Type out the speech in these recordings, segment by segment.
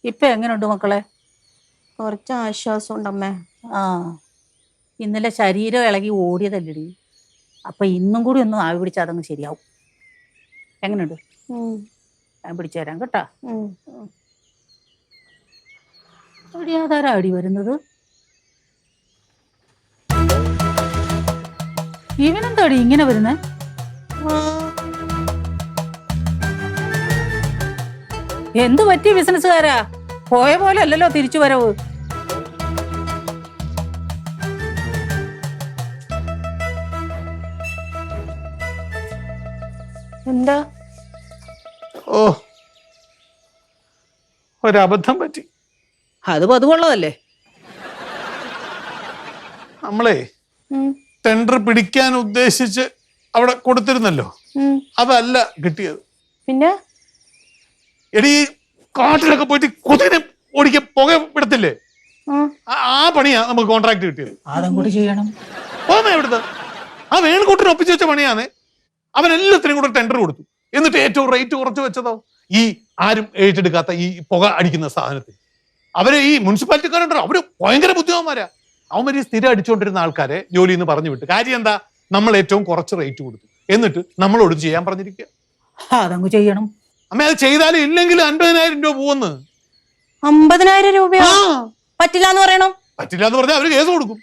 ഇപ്പൊ എങ്ങനെയുണ്ട് മക്കളെ? കുറച്ച് ആശ്വാസം ഉണ്ടമ്മേ. ആ, ഇന്നലെ ശരീരം ഇളകി ഓടിയതല്ലടി. അപ്പൊ ഇന്നും കൂടി ഒന്നും ആവി പിടിച്ചാൽ അതങ്ങ് ശരിയാവും. എങ്ങനെയുണ്ട്? ഞാൻ പിടിച്ചു തരാം കേട്ടാ. അതാരാ അടി വരുന്നത്? ഇവനെന്താടി ഇങ്ങനെ വരുന്നേ? എന്ത് പറ്റി ബിസിനസ്സുകാരാ? പോയ പോലെ അല്ലല്ലോ തിരിച്ചു വരവ്. എന്താ? ഓ, ഒരബദ്ധം പറ്റി. അത് പതുവുള്ളതല്ലേ. നമ്മളെ ടെൻഡർ പിടിക്കാൻ ഉദ്ദേശിച്ച് അവിടെ കൊടുത്തിരുന്നല്ലോ, അതല്ല കിട്ടിയത്. പിന്നെ എടി, കാട്ടിലൊക്കെ പോയിട്ട് കൊതിനെ ഓടിക്കാൻ പുക വിടത്തില്ലേ, ആ പണിയാ നമുക്ക് കോൺട്രാക്ട് കിട്ടിയത്. അതും കൂടി ചെയ്യണം. പോന്നേ എവിടുത്തെ ആ വേണുകൂട്ടിന് ഒപ്പിച്ചു വെച്ച പണിയാണ്. അവൻ എല്ലാത്തിനും കൂടെ ടെൻഡർ കൊടുത്തു. എന്നിട്ട് ഏറ്റവും റേറ്റ് കുറച്ച് വെച്ചതോ ഈ ആരും ഏറ്റെടുക്കാത്ത ഈ പുക അടിക്കുന്ന സാധനത്തിൽ. അവര് ഈ മുനിസിപ്പാലിറ്റിക്കാരുണ്ടോ, അവര് ഭയങ്കര ബുദ്ധിമാന്മാരാ. അവന്മാര് സ്ഥിരം അടിച്ചുകൊണ്ടിരുന്ന ആൾക്കാരെ ജോലി എന്ന് പറഞ്ഞു വിട്ട്. കാര്യം എന്താ? നമ്മൾ ഏറ്റവും കുറച്ച് റേറ്റ് കൊടുത്തു, എന്നിട്ട് നമ്മളോട് ചെയ്യാൻ പറഞ്ഞിരിക്കുക. അതങ്ങ് ചെയ്യണം. അമ്മ അത് ചെയ്താലും ഇല്ലെങ്കിലും 50,000 രൂപ പോവെന്ന്. 50,000 രൂപയോ? പറ്റില്ല എന്ന് പറയണം. പറ്റില്ല എന്ന് പറഞ്ഞാൽ അവര് കേസ് കൊടുക്കും.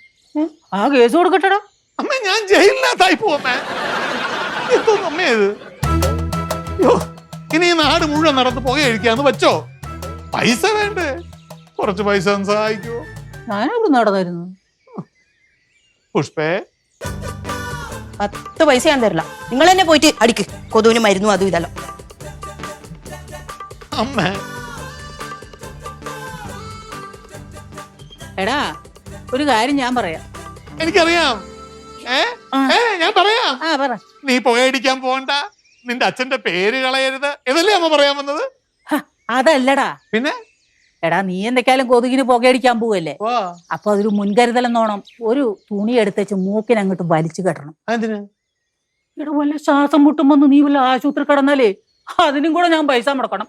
ആ കേസ് കൊടുക്കട്ടടാ. അമ്മ ഞാൻ ജയിലിനകത്തായി പോവമ്മേ. എന്തോന്ന് അമ്മേ ഇത്? ഇനി ഈ നാട് മുഴുവൻ നടന്ന് പുക കഴിക്കാന്ന് വെച്ചോ. പൈസ വേണ്ടേ? കുറച്ച് പൈസ സഹായിക്കുവോ? ഞാനവിടെ നടന്നായിരുന്നു. പുഷ്പേ, 10 പൈസ ഞാൻ തരില്ല. നിങ്ങൾ തന്നെ പോയിട്ട് അടിക്ക്. കൊതുവിന് മരുന്നു അതും ഇതല്ലോ. അമ്മ എടാ, ഒരു കാര്യം ഞാൻ പറയാം. എനിക്കറിയാം. ഞാൻ പറയാം. പറ. നീ പുകയടിക്കാൻ പോകണ്ട, നിന്റെ അച്ഛന്റെ പേര് കളയരുത്, ഇതല്ലേ അമ്മ പറയാൻ വന്നത്? അതല്ലടാ. പിന്നെ എടാ, നീ എന്തൊക്കെയാലും കൊതുകിന് പുകയടിക്കാൻ പോവല്ലേ, അപ്പൊ അതൊരു മുൻകരുതലെന്നോണം ഒരു തുണി എടുത്തേച്ച് മൂക്കിന് അങ്ങോട്ട് വലിച്ചു കെട്ടണം. എന്തിന്? ഇവിടെ വല്ല ശ്വാസം മുട്ടുമ്പോ നീ വല്ല ആശുപത്രി കിടന്നാലേ അതിനും കൂടെ ഞാൻ പൈസ മുടക്കണം.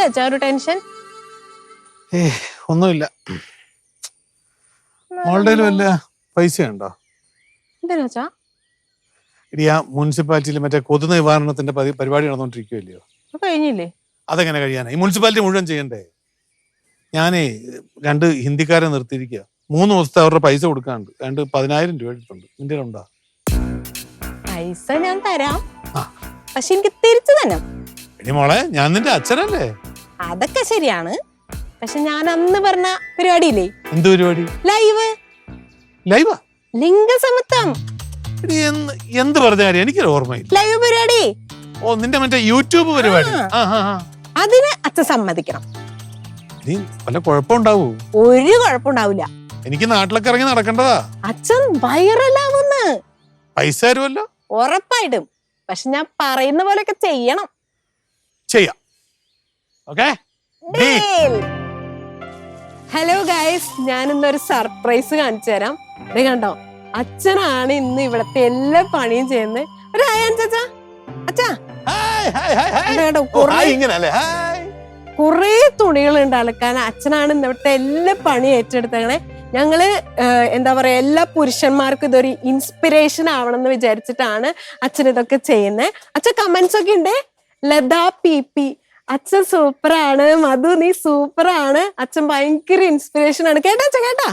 എന്താ ഒരു ടെൻഷൻ? ഒന്നുമില്ല. മോളുടെ വല്ല പൈസ ഉണ്ടോ? എന്താ ഇടി, ആ മുനിസിപ്പാലിറ്റിയിൽ മറ്റേ കൊതു നിവാരണത്തിന്റെ പരിപാടി നടന്നുകൊണ്ടിരിക്കുകയല്ലയോ? കഴിഞ്ഞില്ലേ? അതെങ്ങനെ കഴിയാനാ? ഈ മുനിസിപ്പാലിറ്റി മുഴുവൻ ചെയ്യണ്ടേ? ഞാനേ 2 ഹിന്ദിക്കാരെ നിർത്തിയിരിക്കുക. 3 ദിവസത്തെ അവരുടെ പൈസ കൊടുക്കാണ്ട് 10,000 രൂപ എടുത്തുണ്ട്. നിന്റെ ഉണ്ടോ? പൈസ ഞാൻ തരാം, പക്ഷെ എനിക്ക് തിരിച്ചു തന്നെ. ഇനി മോളെ, ഞാൻ നിന്റെ അച്ഛനല്ലേ? അതൊക്കെ ശരിയാണ്, പക്ഷെ ഞാൻ അന്ന് പറഞ്ഞ പരിപാടിയില്ലേ? എന്ത് പരിപാടി? ലൈവ്. ലൈവാ? ലിംഗസമത്വം. എന്ത് പറഞ്ഞ കാര്യം? എനിക്കൊരു ഓർമ്മയില്ല. ലൈവ് പരിപാടി. ഓ, നിന്റെ മറ്റേ യൂട്യൂബ് പരിപാടി. അതിന് അച്ഛൻ സമ്മതിക്കണം. നീ വല്ല കുഴപ്പമുണ്ടാവൂ? ഒരു കുഴപ്പമുണ്ടാവില്ല. എനിക്ക് നാട്ടിലൊക്കെ ഇറങ്ങി നടക്കേണ്ടതാ. അച്ഛൻ വൈറലാവുന്ന്. പൈസ തരുമല്ലോ? ഉറപ്പായിട്ടും. പക്ഷെ ഞാൻ പറയുന്ന പോലെയൊക്കെ ചെയ്യണം. ചെയ്യാം. ഓക്കേ? ഹലോ ഗൈസ്, ഞാൻ ഇന്നൊരു സർപ്രൈസ് കാണിച്ചു തരാം. ഇത് കണ്ടോ, അച്ഛനാണ് ഇന്ന് ഇവിടത്തെ എല്ലാ പണിയും ചെയ്യുന്നത്. ഒരു ഹായ് അച്ഛാ. അച്ഛാ കേട്ടോ, കുറെ തുണികളുണ്ട് അലക്കാൻ. അച്ഛനാണ് ഇന്ന് ഇവിടുത്തെ എല്ലാ പണിയും ഏറ്റെടുത്തേ. ഞങ്ങള് എന്താ പറയാ, എല്ലാ പുരുഷന്മാർക്കും ഇതൊരു ഇൻസ്പിറേഷൻ ആവണം എന്ന് വിചാരിച്ചിട്ടാണ് അച്ഛൻ ഇതൊക്കെ ചെയ്യുന്നത്. അച്ഛൻ കമന്റ്സ് ഒക്കെ ഉണ്ട്. ലത പി, അച്ഛൻ സൂപ്പറാണ്. മധു, നീ സൂപ്പറാണ്. അച്ഛൻ ഭയങ്കര ഇൻസ്പിറേഷൻ ആണ്. കേട്ടാ അച്ഛൻ? കേട്ടാ?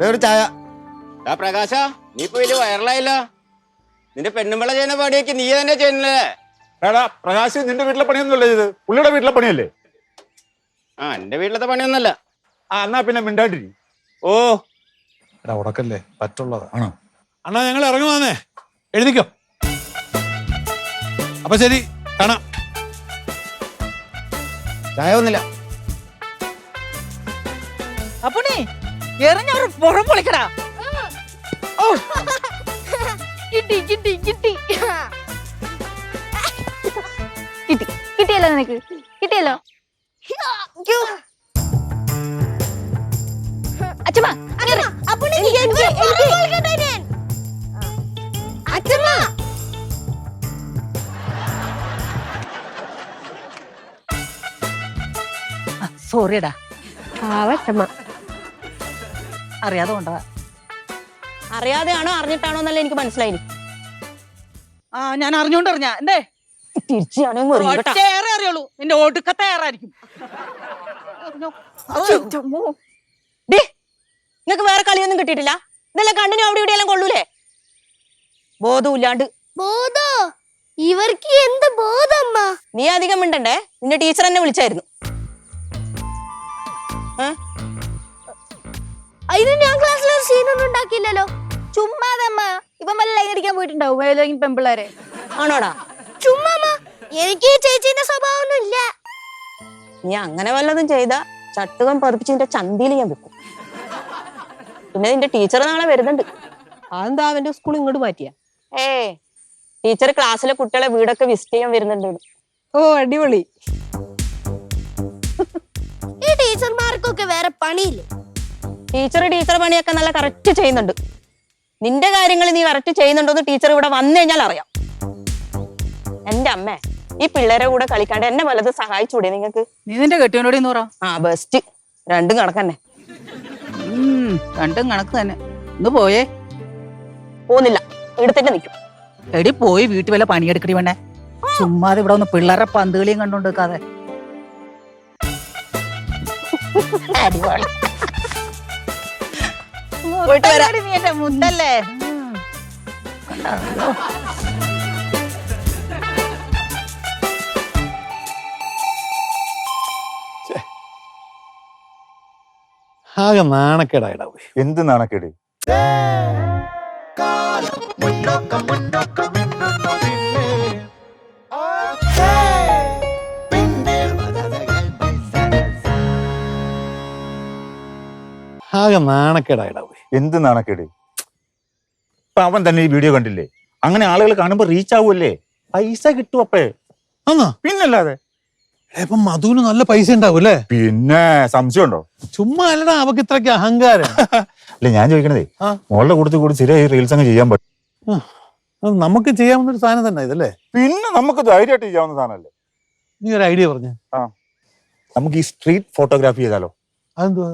ഒരു ചായ. പ്രകാശ, നീ ഇപ്പൊ വലിയ വൈറലായില്ലോ. നിന്റെ പെണ്ണുമ്പള ചെയ്യുന്ന പണിയൊക്കെ നീ തന്നെ ചെയ്യുന്നല്ലേ? എടാ പ്രകാശ്, നിന്റെ വീട്ടിലെ പണിയൊന്നുമല്ല ഇത്, പുള്ളിയുടെ വീട്ടിലെ പണിയല്ലേ? ആ, എന്റെ വീട്ടിലത്തെ പണിയൊന്നല്ല. എന്നാ പിന്നെ മിണ്ടാണ്ടിരി. ഓ എടാ ഉടക്കല്ലേ, പറ്റുള്ളതാ. ആണോ? അണ്ണാ ഞങ്ങൾ ഇറങ്ങുവാന്നേ, എഴുതിക്കോ. അപ്പൊ ശരി, കാണാം. ചായ ഒന്നില്ല. അപ്പൊ നീ എറിഞ്ഞവർ പുറം പൊളിക്കടാ. കിട്ടി കിട്ടി കിട്ടി കിട്ടി കിട്ടിയല്ലോ നിനക്ക്, കിട്ടിയല്ലോ. അച്ഛമ്മ അച്ഛമ്മ സോറിയടാ, പാവച്ചമ്മ. അറിയാതെ കൊണ്ടതാ. അറിയാതെയാണോ അറിഞ്ഞിട്ടാണോ എന്നല്ല എനിക്ക് മനസ്സിലായി. ആ, ഞാൻ അറിഞ്ഞോണ്ട് അറിഞ്ഞ എന്തേ തിരിച്ചാണെങ്കിൽ ഒറ്റയേറെ അറിയുള്ളൂ, നിന്റെ ഒടുക്കത്തെ ഏറായിരിക്കും. നിങ്ങക്ക് വേറെ കളിയൊന്നും കിട്ടിയിട്ടില്ല? ഇതെല്ലാം കണ്ണിനും അവിടെ ഇവിടെയെല്ലാം കൊള്ളൂലേ? ബോധമില്ലാണ്ട്. ബോധോ? ഇവർക്ക് എന്ത് ബോധമ്മ? നീ അധികം മിണ്ടണ്ടേ, നിന്റെ ടീച്ചർ എന്നെ വിളിച്ചായിരുന്നു. അതിന് ഞാൻ ക്ലാസ്സിൽ ഒരു സീനൊന്നും ഉണ്ടാക്കിയില്ലല്ലോ. ചുമ്മാതമ്മ. ഇപ്പം വല്ല ലൈൻ അടിക്കാൻ പോയിട്ടുണ്ടാവും ഏതെങ്കിലും പെമ്പിള്ളേരെ. ആണോടാ? ചുമ്മാ എനിക്ക് ചേച്ചീന്റെ സ്വഭാവമൊന്നും ഇല്ല. നീ അങ്ങനെ വല്ലതും ചെയ്താ ചട്ടുകം പതിപ്പിച്ച് നിന്റെ ചന്തിയിൽ ഞാൻ വെക്കും. പിന്നെ നിന്റെ ടീച്ചർ നാളെ വരുന്നുണ്ട്. അതെന്താ അവന്റെ സ്കൂൾ ഇങ്ങോട്ട് മാറ്റിയ? ടീച്ചർ ക്ലാസ്സിലെ കുട്ടികളെ വീടൊക്കെ വിസിറ്റ് ചെയ്യാൻ വരുന്നുണ്ട്. ഓ അടിപൊളി. ഈ ടീച്ചർമാർക്കൊക്കെ വേറെ പണിയില്ലേ? ടീച്ചർ പണിയൊക്കെ നല്ല കറക്റ്റ് ചെയ്യുന്നുണ്ട്. നിന്റെ കാര്യങ്ങൾ നീ കറക്റ്റ് ചെയ്യുന്നുണ്ടോന്ന് ടീച്ചർ ഇവിടെ വന്നു കഴിഞ്ഞാൽ അറിയാം. എന്റെ അമ്മേ, ഈ പിള്ളേരെ കൂടെ കളിക്കാണ്ട് എന്നെ വല്ലതും സഹായിച്ചൂടെ നിങ്ങക്ക്? നീ നിന്റെ കെട്ടിയോനോട് എന്ന് പറ. ആ ബെസ്റ്റ്. രണ്ടും കണക്കന്നെ. രണ്ടും കണക്ക് തന്നെ. ഒന്ന് പോയേ. പോകുന്നില്ല, ഇവിടെ തന്നെ നിൽക്കും. എടി പോയി വീട്ടിൽ വല്ല പണിയെടുക്കടി വേണേ. ചുമ്മാതെ ഇവിടെ ഒന്ന് പിള്ളേരെ പന്തുകളിയും കണ്ടോണ്ട് നിൽക്കാതെ. അടിപൊളി. പോയിട്ട് വരാം. നീ എന്റെ മുത്തല്ലേ. ആകെ നാണക്കേടായിടാ. എന്ത് നാണക്കേട്? ആകെ നാണക്കേടായിടാ. എന്ത് നാണക്കേട്? ഇപ്പൊ അവൻ തന്നെ ഈ വീഡിയോ കണ്ടില്ലേ? അങ്ങനെ ആളുകൾ കാണുമ്പോ റീച്ച് ആവുമല്ലേ, പൈസ കിട്ടും. അപ്പേ ആന്നാ? പിന്നല്ലാതെ. ഇപ്പൊ മധുവിന് നല്ല പൈസ ഉണ്ടാവും അല്ലേ? പിന്നെ സംശയമുണ്ടോ? ചുമ്മാ അല്ലടാ, അവക്ക് ഇത്രയ്ക്ക് അഹങ്കാരം. അല്ല ഞാൻ ചോദിക്കണതേ, മോളുടെ കൂട്ടത്തിൽ കൂടി സ്ഥിരം റീൽസ് അങ്ങ് ചെയ്യാൻ പറ്റും. നമുക്ക് ചെയ്യാവുന്ന ഒരു സാധനം തന്നെ ഇതല്ലേ? പിന്നെ നമുക്ക് ധൈര്യമായിട്ട് ചെയ്യാവുന്ന സാധനല്ലേ? നീ ഒരു ഐഡിയ പറഞ്ഞ. നമുക്ക് ഈ സ്ട്രീറ്റ് ഫോട്ടോഗ്രാഫി ചെയ്താലോ? അതെന്തുവാ?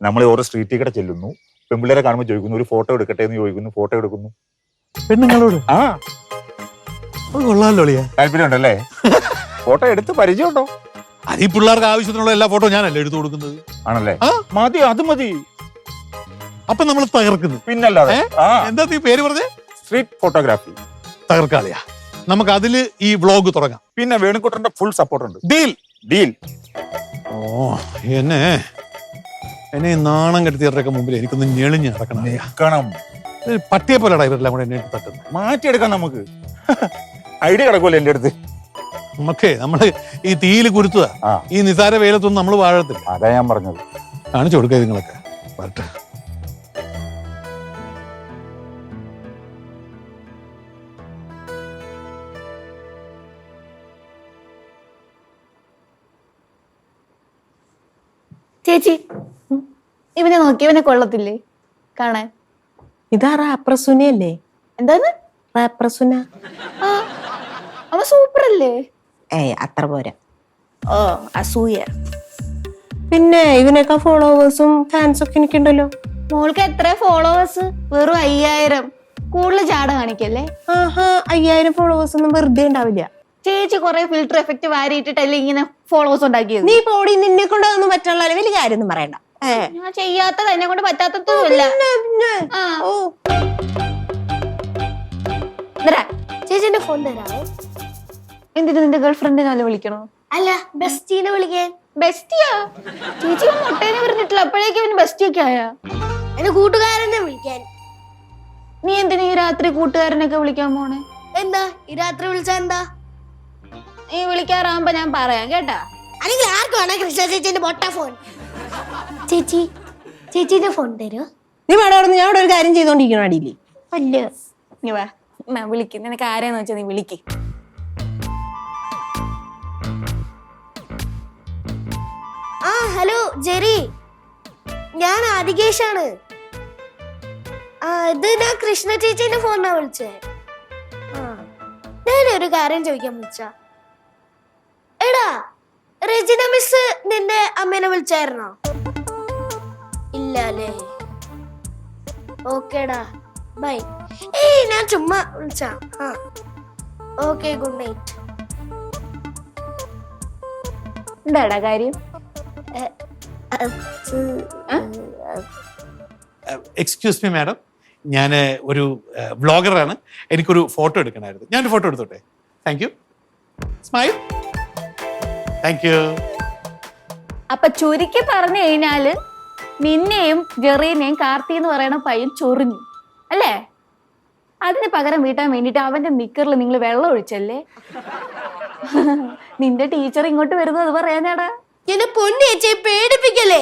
നമ്മൾ ഓരോ സ്ട്രീറ്റിൽ കൂടെ ചെല്ലുന്നു, പെൺപിള്ളേരെ കാണുമ്പോൾ ചോദിക്കുന്നു, ഒരു ഫോട്ടോ എടുക്കട്ടെ എന്ന് ചോദിക്കുന്നു, ഫോട്ടോ എടുക്കുന്നു. പെണ്ണുങ്ങളോട്? ആ കൊള്ളാമല്ലോ അളിയാ. താല്പര്യം ഉണ്ടല്ലേ? ഫോട്ടോ എടുത്ത് പരിചയമുണ്ടോ? അത് ഈ പിള്ളേർക്ക് ആവശ്യത്തിനുള്ള എല്ലാ ഫോട്ടോ ഞാനല്ലേ എടുത്തു കൊടുക്കുന്നത്. ആണല്ലേ? മതി, അത് മതി. അപ്പൊ നമ്മൾ തകർക്കുന്നു. പിന്നല്ലാതെ. എന്താ നീ പേര് പറഞ്ഞേ? Street photography. തകർക്കാളിയാ. നമുക്ക് അതില് ഈ വ്ളോഗ് തുടങ്ങാം. പിന്നെ വേണുക്കുട്ടന്റെ ഫുൾ സപ്പോർട്ട് ഉണ്ട്. ഡീൽ. ഡീൽ. ഓ, എന്നെ നാണം കെടുത്തിയവരുടെയൊക്കെ മുമ്പിൽ എനിക്കൊന്ന് ഞെളിഞ്ഞ് നടക്കണം. പട്ടിയെ പോലെ ഇവരെല്ലാം കൂടെ എന്നെ തട്ടുന്നത്. മാറ്റിയെടുക്കാം നമുക്ക്. ഐഡിയ കിടക്കുമല്ലോ എന്റെ അടുത്ത്. നമ്മള് ഈ തീയിൽ കുരുത്തുക. ഈ നിസാര വെയിലത്തൊന്നും നമ്മൾ വാഴത്തില്ല. അതാ ഞാൻ പറഞ്ഞത്. കാണിച്ചു കൊടുക്കുക നിങ്ങളൊക്കെ. വരട്ടെ. ചേച്ചി, ഇവനെ നോക്കി, ഇവനെ കൊള്ളത്തില്ലേ കാണാൻ? ഇതാ റാപ്രസുനയല്ലേ? എന്താണ് റാപ്രസുന? ആ, അവൻ സൂപ്പർ അല്ലേ? അത്ര പോരാ. ഓ, അസൂയ. പിന്നെ ഇവനൊക്കെ ഫോളോവേഴ്സും ഫാൻസും ഒക്കെ എനിക്കുണ്ടല്ലോ. മോൾക്ക് എത്ര ഫോളോവേഴ്സ്? വെറും 5000. കൂടുതൽ ചാട കാണിക്കല്ലേ? 5000 ഫോളോവേഴ്സ് ഒന്നും വെറുതെ ഉണ്ടാവില്ല. ചേച്ചി കുറെ ഫിൽറ്റർ എഫക്ട് വാരിയിട്ടിട്ടല്ലേ ഇങ്ങനെ ഫോളോവേഴ്സ് ഉണ്ടാക്കിയത്? നീ പോടി, നിന്നെ കൊണ്ട് അതൊന്നും പറ്റുള്ള വലിയ കാര്യമൊന്നും പറയണ്ട. ഞാൻ ചെയ്യാത്തത് എന്നെ കൊണ്ട് പറ്റാത്തതുമില്ല. ചേച്ചിന്റെ ഫോൺ തരാമോ? എന്തിനു നിന്റെ ഗേൾ ഫ്രണ്ടിനാല് വിളിക്കണോ? അല്ല, ബെസ്റ്റീനെ വിളിക്കാൻ. ബെസ്റ്റിയാ? ചേച്ചി മുട്ടേനെ പറഞ്ഞിട്ടില്ല, അപ്പോഴേക്കും അവന് ബെസ്റ്റിയൊക്കെ ആയാ? എന്റെ കൂട്ടുകാരനെ വിളിക്കാൻ. നീ എന്തിനാ ഈ രാത്രി കൂട്ടുകാരനൊക്കെ വിളിക്കാൻ പോണേ? എന്താ ഈ രാത്രി വിളിച്ചാ എന്താ? നീ വിളിക്കാറാകുമ്പോ ഞാൻ പറയാം കേട്ടാ. അല്ലെങ്കിൽ ആർക്ക് വേണേ കൃഷ്ണ ചേച്ചിന്റെ പൊട്ട ഫോൺ. ചേച്ചി, ചേച്ചിന്റെ ഫോൺ തരുമോ? നീ വേണമെന്ന് ഞാൻ ഇവിടെ ഒരു കാര്യം ചെയ്തോണ്ടിരിക്കണം അടിയില്ലേ. അല്ല, നീ വാ, വിളിക്ക്. നിനക്ക് ആരെയാന്ന് വെച്ചാ നീ വിളിക്ക്. ആ ഹലോ ജെറി, ഞാൻ ആദികേഷാണ്. ഇത് ഞാൻ കൃഷ്ണ ചേച്ചിന്റെ ഫോണിനാ വിളിച്ചേ. ഞാനൊരു കാര്യം ചോദിക്കാൻ വിളിച്ച. എടാ, റെജിന മിസ് നിന്റെ അമ്മേനെ വിളിച്ചായിരുന്നോ? ഇല്ല അല്ലേ? ഓക്കേടാ, ബൈ. ഏയ് ഞാൻ ചുമ്മാ വിളിച്ചാ. Okay, good night. എന്താടാ കാര്യം? എക്സ്ക്യൂസ് മീ മാഡം, ഞാൻ ഒരു വ്ളോഗറാണ്. എനിക്കൊരു ഫോട്ടോ എടുക്കണമായിരുന്നു. ഞാനൊരു ഫോട്ടോ എടുത്തോട്ടെ? Thank you. Smile. Thank you. അപ്പൊ ചുരുക്കി പറഞ്ഞു കഴിഞ്ഞാല് നിന്നെയും ജെറീനെയും കാർത്തി എന്ന് പറയുന്ന പയ്യൻ ചൊറിഞ്ഞു അല്ലേ? അതിന് പകരം വീട്ടാൻ വേണ്ടിട്ട് അവന്റെ നിക്കറിൽ നിങ്ങൾ വെള്ളം ഒഴിച്ചല്ലേ? നിന്റെ ടീച്ചർ ഇങ്ങോട്ട് വരുന്നത് പറയാനാടാ? എന്നെ പൊന്നി ചേച്ചി പേടിപ്പിക്കല്ലേ?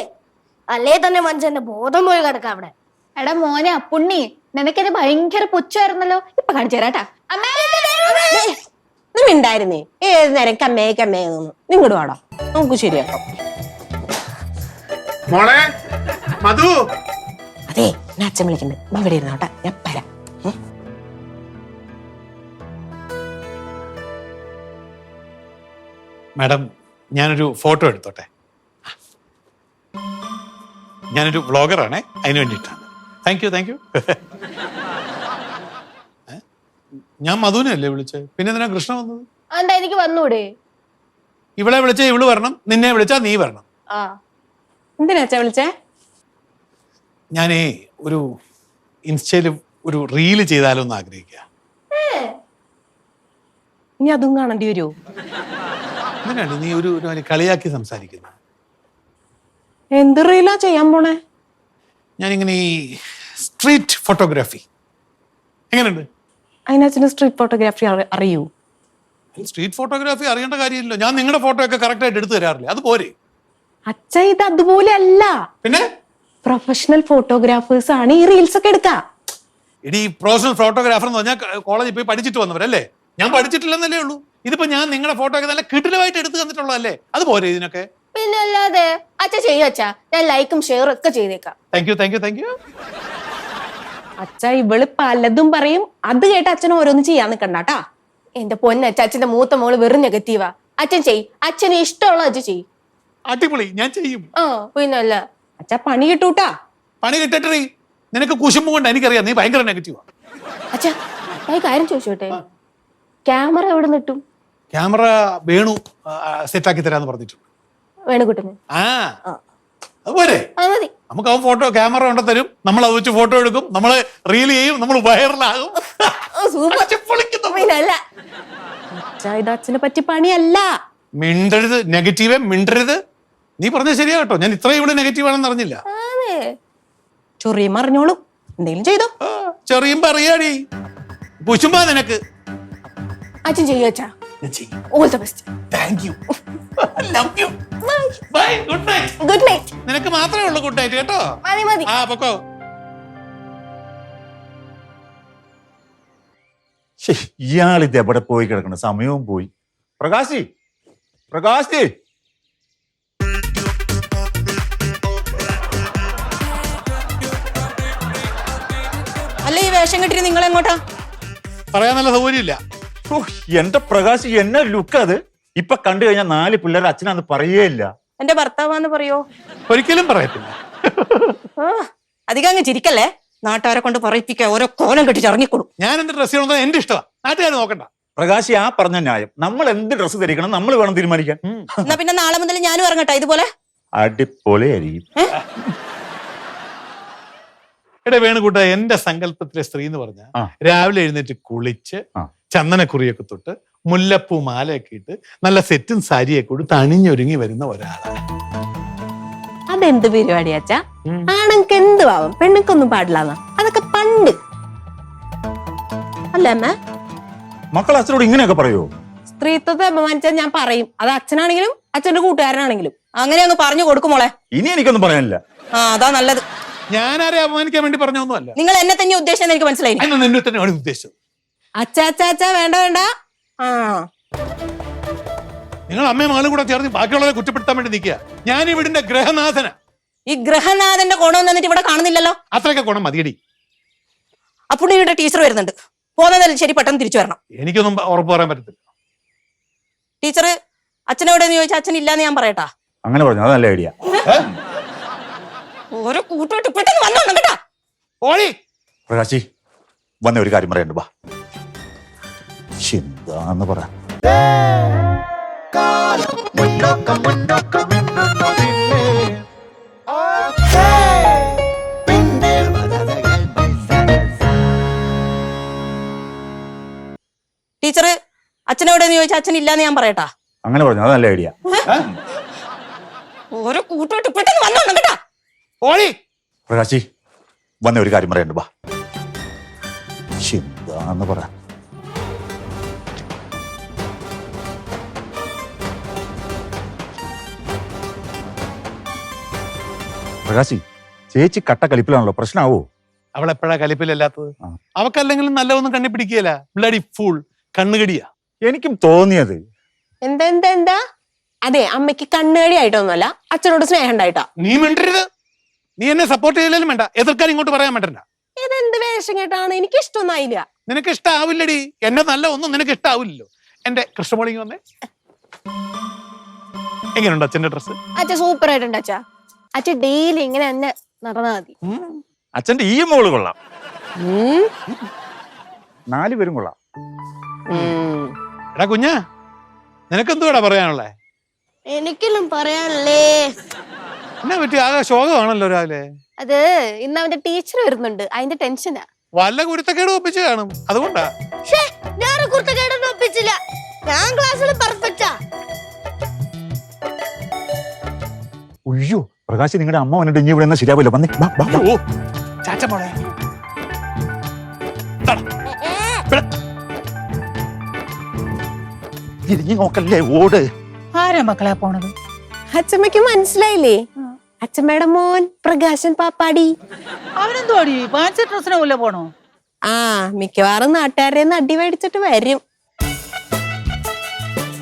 അല്ലേ തന്നെ മനുഷ്യന്റെ ബോധം പോയി കിടക്ക അവിടെ. എടാ മോനെ അപ്പുണ്ണി, നിനക്കെന്നെ ഭയങ്കര പുച്ഛമായിരുന്നല്ലോ. ഇപ്പൊ കാണിച്ചു തരാട്ടാ. നീ മിണ്ടായിരുന്നേ. ഏത് നേരം കമ്മേ കമ്മേ നിങ്ങോട്ട് വാടാ, നമുക്ക് ശരിയാക്കാം. മോളെ മധു. അതെ, ഞാൻ അച്ഛൻ വിളിക്കണ്ട്. നീ ഇവിടെ ഇരുന്നോട്ടാ, ഞാൻ വരാം. മാഡം, ഞാനൊരു ഫോട്ടോ എടുത്തോട്ടെ? ഞാനൊരു വ്ളോഗറാണേ, അതിന് വേണ്ടിയിട്ടാണ്. Thank you, thank you. ഞാൻ മധുവിനല്ലേ വിളിച്ചത്, പിന്നെ എന്തിനാ കൃഷ്ണ വന്നത്? എന്താ എനിക്ക് വന്നൂടെ? ഇവളെ വിളിച്ചാ ഇവള് വരണം, നിന്നെ വിളിച്ചാ നീ വരണം. എന്തിനാ അച്ഛാ വിളിച്ചേ? ഞാനേ ഒരു ഇൻസ്റ്റയില് ഒരു റീല് ചെയ്താലോ എന്ന് ആഗ്രഹിക്കുക. ഇനി അതും കാണേണ്ടി വരുമോ? എന്തിനാണ് നീ ഒരു കളിയാക്കി സംസാരിക്കുന്നത്? എന്ത് റീലാ ചെയ്യാൻ പോണേ? ഞാനിങ്ങനെ ഈ സ്ട്രീറ്റ് ഫോട്ടോഗ്രാഫി എങ്ങനെയുണ്ട്? അതിനച്ഛന് സ്ട്രീറ്റ് ഫോട്ടോഗ്രാഫി അറിയൂ? സ്ട്രീറ്റ് ഫോട്ടോഗ്രാഫി അറിയേണ്ട കാര്യമില്ലല്ലോ. ഞാൻ നിങ്ങളുടെ ഫോട്ടോ ഒക്കെ കറക്റ്റ് ആയിട്ട് എടുത്തു തരാറില്ലേ? അത് പോരെ? അച്ഛ, ഇത് അതുപോലെ അല്ല. പിന്നെ പ്രൊഫഷണൽ ഫോട്ടോഗ്രാഫേഴ്സ് ആണ് ഈ റീൽസ് ഒക്കെ എടുക്കുക. ഇടി പ്രൊഫഷണൽ ഫോട്ടോഗ്രാഫർ എന്ന് പറഞ്ഞാൽ കോളേജിൽ പോയി പഠിച്ചിട്ട് വന്നവരല്ലേ? ഞാൻ പഠിച്ചിട്ടില്ലെന്നല്ലേ ഉള്ളൂ. ഇതിപ്പോ ഞാൻ നിങ്ങളുടെ ഫോട്ടോ ഒക്കെ നല്ല കിടിലമായിട്ട് എടുത്തു തന്നിട്ടുള്ളതല്ലേ? അത് പോരെ ഇതിനൊക്കെ? പിന്നെ അല്ലാതെ. അച്ഛ ചെയ്യും അച്ഛാ, ഞാൻ ലൈക്കും ഷെയറും ഒക്കെ ചെയ്തേക്കാം. Thank you, thank you, thank you. അച്ഛ, ഇവള് പലതും പറയും, അത് കേട്ട് അച്ഛൻ ഓരോന്ന് ചെയ്യാൻ നിക്കണ്ടാട്ടാ. എന്റെ പൊന്നച്ഛ, അച്ഛന്റെ മൂത്ത മോള് വെറും നെഗറ്റീവാ. അച്ഛൻ ചെയ്, അച്ഛന് ഇഷ്ടമുള്ള അച്ഛൻ ചെയ്യും. അടിപൊളി, ഞാൻ ചെയ്യും. പിന്നല്ല. അച്ഛ, പണി കിട്ടൂട്ടാ. പണി കിട്ടട്ടെ. നിനക്ക് കുശുമ്പ് കൊണ്ട് എനിക്കറിയാം, നീ ഭയങ്കര നെഗറ്റീവാ. അച്ഛാ, ഞാൻ കാര്യം ചോദിച്ചോട്ടെ, ക്യാമറ എവിടെ നിട്ടും? ക്യാമറ വേണു സെറ്റാക്കി തരാന്ന് പറഞ്ഞിട്ടുണ്ട്. വേണുകുട്ടന്. അതുപോലെ മതി. നമുക്ക് അവൻ ഫോട്ടോ ക്യാമറ കൊണ്ട തരും, നമ്മൾ അത് വെച്ച് ഫോട്ടോ എടുക്കും, നമ്മള് റീൽ ചെയ്യും, നമ്മൾ വൈറലാകും. പിന്നല്ല. അച്ഛ, ഇത് അച്ഛനെ പറ്റി പണിയല്ല. മിണ്ടരുത്, നെഗറ്റീവേ മിണ്ടരുത്. നീ പറഞ്ഞത് ശരിയാ കേട്ടോ. ഞാൻ ഇത്രയും ഇവിടെ നെഗറ്റീവ് ആണെന്ന് അറിഞ്ഞില്ല. ചൊറിയും അറിഞ്ഞോളൂ, എന്തെങ്കിലും ചെയ്തോ. ചെറിയുമ്പോ അറിയാടി, കുശുമ്പാ നിനക്ക്. അച്ഛൻ ചെയ്യും അച്ഛാ. ഞാൻ ചെയ്യും. All the best. Thank you. Love you. Bye. Good night. Good night. നിനക്ക് മാത്രമേ ഉള്ളൂ ഗുഡ് നൈറ്റ് കേട്ടോ. മതി മതി. പൊക്കോ. ഇയാളിത് എവിടെ പോയി കിടക്കണം? സമയവും പോയി. പ്രകാശി, പ്രകാശി. അല്ല, ഈ വേഷം കെട്ടിട്ട് നിങ്ങൾ എങ്ങോട്ടാ? പറയാൻ നല്ല സൗകര്യമില്ല. എന്റെ പ്രകാശി, എന്നെ ലുക്ക് അത്. ഇപ്പൊ കണ്ടു കഴിഞ്ഞാൽ 4 പിള്ളേർ അച്ഛനാന്ന് പറയേയില്ല. എന്റെ ഭർത്താവാന്ന് പറയോ? ഒരിക്കലും പറയത്തില്ല. അധികം അങ്ങ് ചിരിക്കല്ലേ, നാട്ടുകാരെ കൊണ്ട് പറയിപ്പിക്കാൻ ഓരോ കോലം കെട്ടിച്ച് ഇറങ്ങിക്കൊടും. ഞാൻ എന്റെ ഡ്രസ് ചെയ്യണമെന്ന് എന്റെ ഇഷ്ടമാണ്, നാട്ടുകാർ നോക്കണ്ട. പ്രകാശി, ആ പറഞ്ഞ ന്യായം. നമ്മൾ എന്ത് ഡ്രസ്സ് ധരിക്കണം നമ്മൾ വേണം തീരുമാനിക്കാൻ. എന്നാ പിന്നെ നാളെ മുതൽ ഞാനും ഇറങ്ങട്ടെ ഇതുപോലെ? അടിപൊളിയായിരിക്കും. എടാ വേണുകൂട്ട, എന്റെ സങ്കല്പത്തിലെ സ്ത്രീ എന്ന് പറഞ്ഞാൽ ആ. രാവിലെ എഴുന്നേറ്റ് കുളിച്ച് ആ. ചന്ദനക്കുറിയൊക്കെ തൊട്ട് മുല്ലപ്പൂ മാലയൊക്കെ ഇട്ട് നല്ല സെറ്റും സാരിയൊക്കെ കൊടുത്ത് അണിഞ്ഞൊരുങ്ങി വരുന്ന ഒരാളാണ്. അതെന്ത് പരിപാടി അച്ഛാ? ആണുങ്ങൾക്ക് എന്ത് ആവും, പെണ്ണുക്കൊന്നും പാടില്ലാന്ന അതൊക്കെ പണ്ട് അല്ലേ അമ്മ? മക്കൾ അച്ഛനോട് ഇങ്ങനെയൊക്കെ പറയുമോ? സ്ത്രീത്വത്തെ അപമാനിച്ചാൽ ഞാൻ പറയും. അത് അച്ഛനാണെങ്കിലും അച്ഛന്റെ കൂട്ടുകാരനാണെങ്കിലും. അങ്ങനെ അങ്ങ് പറഞ്ഞു കൊടുക്കുമോളെ. ഇനി എനിക്കൊന്നും പറയാനില്ല. ആ അതാ നല്ലത്. ഞാനാരെ അപമാനിക്കാൻ വേണ്ടി പറഞ്ഞൊന്നുമല്ല. നിങ്ങൾ എന്നെ തന്നെ ഉദ്ദേശിച്ചെന്ന് എനിക്ക് മനസ്സിലായി. അതിന് നിന്നെ തന്നെയാണ് ഉദ്ദേശിച്ചത്. അച്ഛാ വേണ്ട വേണ്ട. ആ നിങ്ങൾ അമ്മയും മകളും കൂടെ ചേർന്ന് ബാക്കിയുള്ളവരെ കുറ്റപ്പെടുത്താൻ വേണ്ടി നിൽക്കുക. ഞാൻ ഈ വീടിന്റെ ഗ്രഹനാഥന. ഈ ഗ്രഹനാഥന്റെ ഗുണം എന്നിട്ട് ഇവിടെ കാണുന്നില്ലല്ലോ. അത്രയൊക്കെ ഗുണം മതിയടി. അപ്പോൾ ഇവിടെ ടീച്ചർ വരുന്നുണ്ട്. പോകുന്നതല്ലേ ശരി, പെട്ടെന്ന് തിരിച്ചു വരണം. എനിക്കൊന്നും ഉറപ്പ് പറയാൻ പറ്റത്തില്ല. ടീച്ചർ അച്ഛനെവിടെയെന്ന് ചോദിച്ചാൽ അച്ഛൻ ഇല്ലാന്ന് ഞാൻ പറയട്ടാ. അങ്ങനെ പറഞ്ഞു, അത് നല്ല ഐഡിയ. ഓരോ കൂട്ടുകാട്ട് പെട്ടെന്ന് വന്നോണം കേട്ടാ. ഓടി. പ്രകാശി വന്ന ഒരു കാര്യം പറയണ്ട. വാ, എന്താന്ന് പറ. ടീച്ചർ അച്ഛനെവിടെയെന്ന് ചോദിച്ചാൽ അച്ഛൻ ഇല്ലാന്ന് ഞാൻ പറയട്ടാ. അങ്ങനെ പറഞ്ഞു, അത് നല്ല ഐഡിയ. ഓരോ കൂട്ടുകാട്ട് പെട്ടെന്ന് വന്നോണം കേട്ടാ. ഓടി. പ്രകാശി വന്ന ഒരു കാര്യം പറയണ്ട. വാ, എന്താന്ന് പറ. പ്രകാശി ചേച്ചി കട്ട കലിപ്പിലാണല്ലോ, പ്രശ്നമാവോ? അവളെപ്പോഴാ കലിപ്പിലല്ലാത്തത്? ആ. അവക്കല്ലെങ്കിലും നല്ലതൊന്നും കണ്ണി പിടിക്കുകയില്ല. Bloody full കണ്ണുകടിയാ. എനിക്കും തോന്നിയത്. എന്താ അതെ, അമ്മയ്ക്ക് കണ്ണുകടി ആയിട്ടൊന്നുമല്ല, അച്ഛനോട് സ്നേഹം ഉണ്ടായിട്ടാ. നീ മിണ്ടരുത്. നീ എന്നെ സപ്പോർട്ട് ചെയ്യലും വേണ്ട, എതിർക്കാൻ ഇങ്ങോട്ട് പറയാൻ പറ്റണ്ട. ഇതെന്ത് വേഷം കേട്ടാണ്? എനിക്ക് ഇഷ്ടമൊന്നായില്ല. നിനക്ക് ഇഷ്ടാവില്ലടി. എന്നെ നല്ല ഒന്നും നിനക്ക് ഇഷ്ടാവില്ലല്ലോ. എന്റെ കൃഷ്ണമോളിങ് വന്നേ. എങ്ങനെയുണ്ട് അച്ഛന്റെ ഡ്രസ്? അച്ഛ സൂപ്പർ ആയിട്ടുണ്ട് അച്ഛാ. അച്ഛ ഡെയിലി ഇങ്ങനെ തന്നെ നടന്നാ മതി. അച്ഛന്റെ ഈ മോള് കൊള്ളാം, 4 പേരും കൊള്ളാം. എടാ കുഞ്ഞാ, നിനക്കെന്തുവാടാ പറയാനുള്ളേ? എനിക്കെല്ലാം പറയാനല്ലേ. എന്നാ പറ്റി? ആകെ ശോകമാണല്ലോ രാവിലെ. അത് ഇന്ന് അവന്റെ ടീച്ചർ വരുന്നുണ്ട്, അതിന്റെ ടെൻഷനാ. വല്ല കുരുത്തക്കേട് ഒപ്പിച്ച് കാണും, അതുകൊണ്ടാ. ഞാൻ കുർത്തക്കേടൊന്നും ഒപ്പിച്ചില്ല. ഞാൻ ക്ലാസ്സിൽ പെർഫെക്റ്റാ. അയ്യോ പ്രകാശ്, നിങ്ങളുടെ അമ്മ വന്നിട്ട് ഇനി ഇവിടെ ശരിയാവില്ല. വന്നേ, വാ, വാ, വാ. ഓ ചാച്ച മോളെ. തിരിഞ്ഞു നോക്കല്ലേ, ഓട്. ആരാ മക്കളെ പോണത്? അച്ഛമ്മയ്ക്ക് മനസ്സിലായില്ലേ? അച്ഛമ്മയുടെ മോൻ പ്രകാശൻ പാപ്പാടി. അവനെന്തുവാടി ഫാൻസി ഡ്രസ്സിനെ പോലെ പോണോ? ആ മിക്കവാറും നാട്ടുകാരെ അടി മേടിച്ചിട്ട് വരും.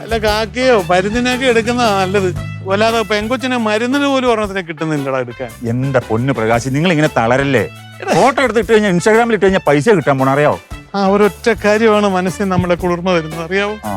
അല്ല കാക്കയോ മരുന്നിനൊക്കെ എടുക്കുന്നതാ നല്ലത്. വല്ലാതെ പെങ്കൊച്ചിനെ മരുന്നിന് പോലും ഒരെണ്ണത്തിനെ കിട്ടുന്നില്ലടാ എടുക്കാൻ. എന്റെ പൊന്ന് പ്രകാശ്, നിങ്ങൾ ഇങ്ങനെ തളരല്ലേ. ഫോട്ടോ എടുത്തിട്ട് കഴിഞ്ഞാൽ ഇൻസ്റ്റാഗ്രാമിൽ ഇട്ട് കഴിഞ്ഞാൽ പൈസ കിട്ടാൻ പോണ, അറിയാവോ? ആ ഒരൊറ്റ കാര്യമാണ് മനസ്സിന് നമ്മളെ കുളിർമ വരുന്നത്, അറിയാവോ? ആ.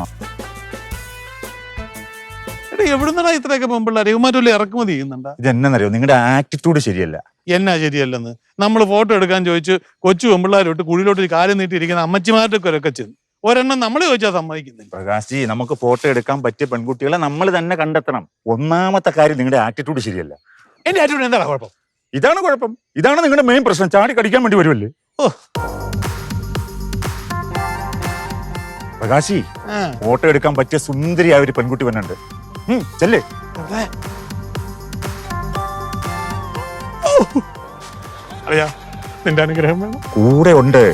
എടാ എവിടുന്നടാ ഇത്രയൊക്കെ പെമ്പിള്ളേരെ ഇവന്മാരല്ലേ ഇറക്കുമതി ചെയ്യുന്നുണ്ടാ? ഇത് എന്നറിയോ, നിങ്ങളുടെ ആറ്റിറ്റ്യൂഡ് ശരിയല്ല. എന്നാ ശരിയല്ലെന്ന്? നമ്മൾ ഫോട്ടോ എടുക്കാൻ ചോദിച്ചു കൊച്ചു പെമ്പിള്ളേരോട്ട് കുഴിയിലോട്ട് കാലം നീട്ടിയിരിക്കുന്ന അമ്മച്ചിമാരുടെ ഒക്കെ ചെന്ന് ഒരെണ്ണം നമ്മൾ ചോദിച്ചാൽ സമ്മതിക്കുന്നില്ല. പ്രകാശ്, നമുക്ക് ഫോട്ടോ എടുക്കാൻ പറ്റിയ പെൺകുട്ടികളെ നമ്മൾ തന്നെ കണ്ടെത്തണം. ഒന്നാമത്തെ കാര്യം നിങ്ങളുടെ ആറ്റിറ്റ്യൂഡ് ശരിയല്ല. എന്റെ ആറ്റിറ്റ്യൂഡ് എന്താണ് കുഴപ്പം? ഇതാണ് കുഴപ്പം. ഇതാണ് നിങ്ങളുടെ മെയിൻ പ്രശ്നം. ചാടി കടിക്കാൻ വേണ്ടി വരുമല്ലേ. ഓ പ്രകാശി, ഫോട്ടോ എടുക്കാൻ പറ്റിയ സുന്ദരിയായ ഒരു പെൺകുട്ടി വന്നുണ്ട്. ചെല്ലേ. അറിയാ, നിന്റെ അനുഗ്രഹം വേണം. കൂടെ ഉണ്ട്.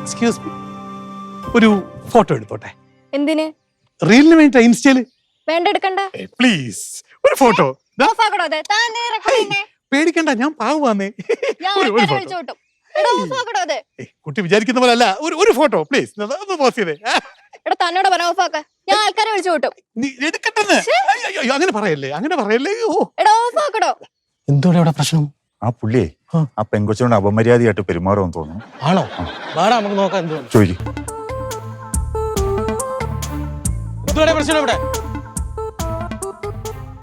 എക്സ്ക്യൂസ് മീ, ഒരു ഫോട്ടോ എടുത്തോട്ടെ? എന്തിന്? റീലിന് വേണ്ടി ഇൻസ്റ്റയില്. വേണ്ട, എടുക്കണ്ട. പ്ലീസ് ഒരു ഫോട്ടോ. ഓഫാക്കണോ അത്? താൻ നേരെ റെക്കോർഡിങ്. പേടിക്കണ്ട, ഞാൻ പാവുന്നേ. ഞാൻ ഒരു ആൾക്കാരെ photo. വിളിച്ചു കൂട്ടും. എടാ ഓഫാക്കണോ അത്? കുട്ടി വിചാരിക്കുന്ന പോലെ അല്ല. ഒരു ഫോട്ടോ പ്ലീസ് ഒന്ന് പോസ്റ്റ് ചെയ്തേ. എടാ തന്നോട് പറഞ്ഞ ഓഫാക്ക. ഞാൻ ആൾക്കാരെ വിളിച്ചു കൂട്ടും. നീ എടുക്കട്ടെന്ന്. അയ്യോ അങ്ങനെ പറയല്ലേ, അങ്ങനെ പറയല്ലേ. ഓ എടാ ഓഫാക്കണോ? എന്തോടെ ഇവിടെ പ്രശ്നം? ആ പുള്ളിയെ ആ പെങ്കൊച്ചോട് അപമര്യാദയായിട്ട് പെരുമാറുമെന്ന് തോന്നുന്നു. ആണോ? വാടാ നമുക്ക് നോക്കാം. എന്തോ ചോദിക്കും. എന്തുവാടെ പ്രശ്നം ഇവിടെ?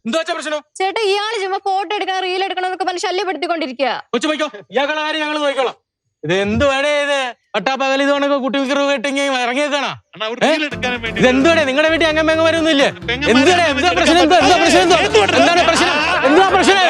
എന്താ വെച്ചാ പ്രശ്നം? ചേട്ടാ ഇയാള് ചുമ്മാ ഫോട്ടോ എടുക്കണം റീൽ എടുക്കണം എന്നൊക്കെ പറഞ്ഞ് ശല്യപ്പെടുത്തിക്കൊണ്ടിരിക്കുക. കൊച്ചു പോയിക്കോ, ഇയാളുടെ കാര്യം ഞങ്ങൾ നോക്കിക്കോളാം. ഇത് എന്ത് വേണേ ഇത് പട്ടാപ്പകൽ ഇത് കണക്ക് കുട്ടി വിക്കറ് കേട്ടെങ്കിൽ ഇറങ്ങിയേക്കാണാ. ഇത് എന്തുവേണേ നിങ്ങളുടെ വീട്ടിൽ അങ്ങനെ പെങ്ങ വരുന്നില്ലേ? എന്തുവേണേ എന്താ പ്രശ്നം? എന്താണ് പ്രശ്നം? എന്താ പ്രശ്നം?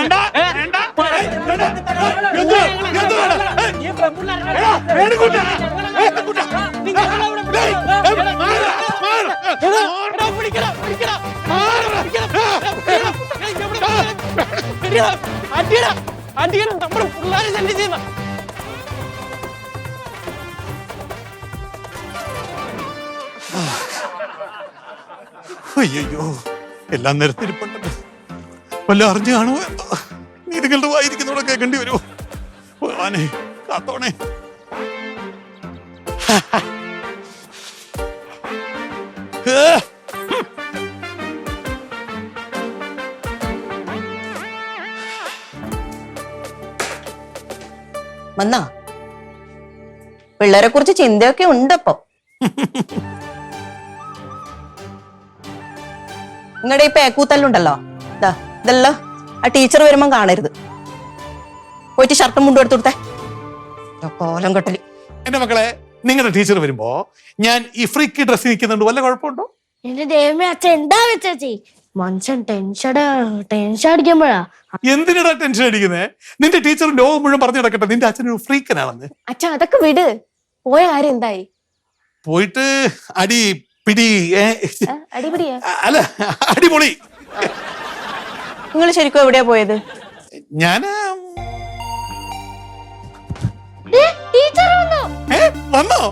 നമ്മുടെ പിള്ളേരെ ശല്യം ചെയ്യുന്ന അയ്യോ എല്ലാം നിരത്തിരിപ്പുണ്ടല്ലോ. വല്ല അറിഞ്ഞു കാണുമോ എന്തോ. നീതികളുടെ വായിരിക്കുന്നവിടെ കേൾക്കേണ്ടി വരുമോ? ഭഗവാനെ കാത്തോണേ. വന്നാ പിള്ളേരെ കുറിച്ച് ചിന്തയൊക്കെ ഉണ്ടപ്പോ. നിങ്ങളുടെ ഈ പേക്കൂത്തല്ലുണ്ടല്ലോ, ഇതല്ലോ ആ ടീച്ചർ വരുമ്പോ കാണരുത്. പോയിട്ട് ഷർട്ടും മുണ്ടും എടുത്തു കൊടുത്തേ. കോലം കെട്ടല്. എന്റെ മക്കളെ, നിങ്ങളുടെ ടീച്ചർ വരുമ്പോ ഞാൻ ഈ ഫ്രീക്ക് ഡ്രസ് നിൽക്കുന്നുണ്ട്, വല്ല കുഴപ്പമുണ്ടോ? എന്റെ ദൈവമേ അച്ഛൻ എന്താ വെച്ചേച്ചി മനുഷ്യൻ ടെൻഷൻ അടിക്കുമ്പോഴാ. എന്തിനാ ടെൻഷൻ അടിക്കുന്നേ? നിന്റെ ടീച്ചർ ലോകം മുഴുവൻ പറഞ്ഞു നടക്കട്ടെ നിന്റെ അച്ഛനൊരു ഫ്രീക്കനാണെന്ന്. അച്ഛൻ അതൊക്കെ വിട്. പോയ കാര്യം എന്തായി? പോയിട്ട് അടി പിടി അടിപിടിയാ? അല്ല അടിപൊളി. നിങ്ങൾ ശരിക്കും എവിടെയാ പോയത്? ഞാന് ടീച്ചർ വന്നു. വന്നോ?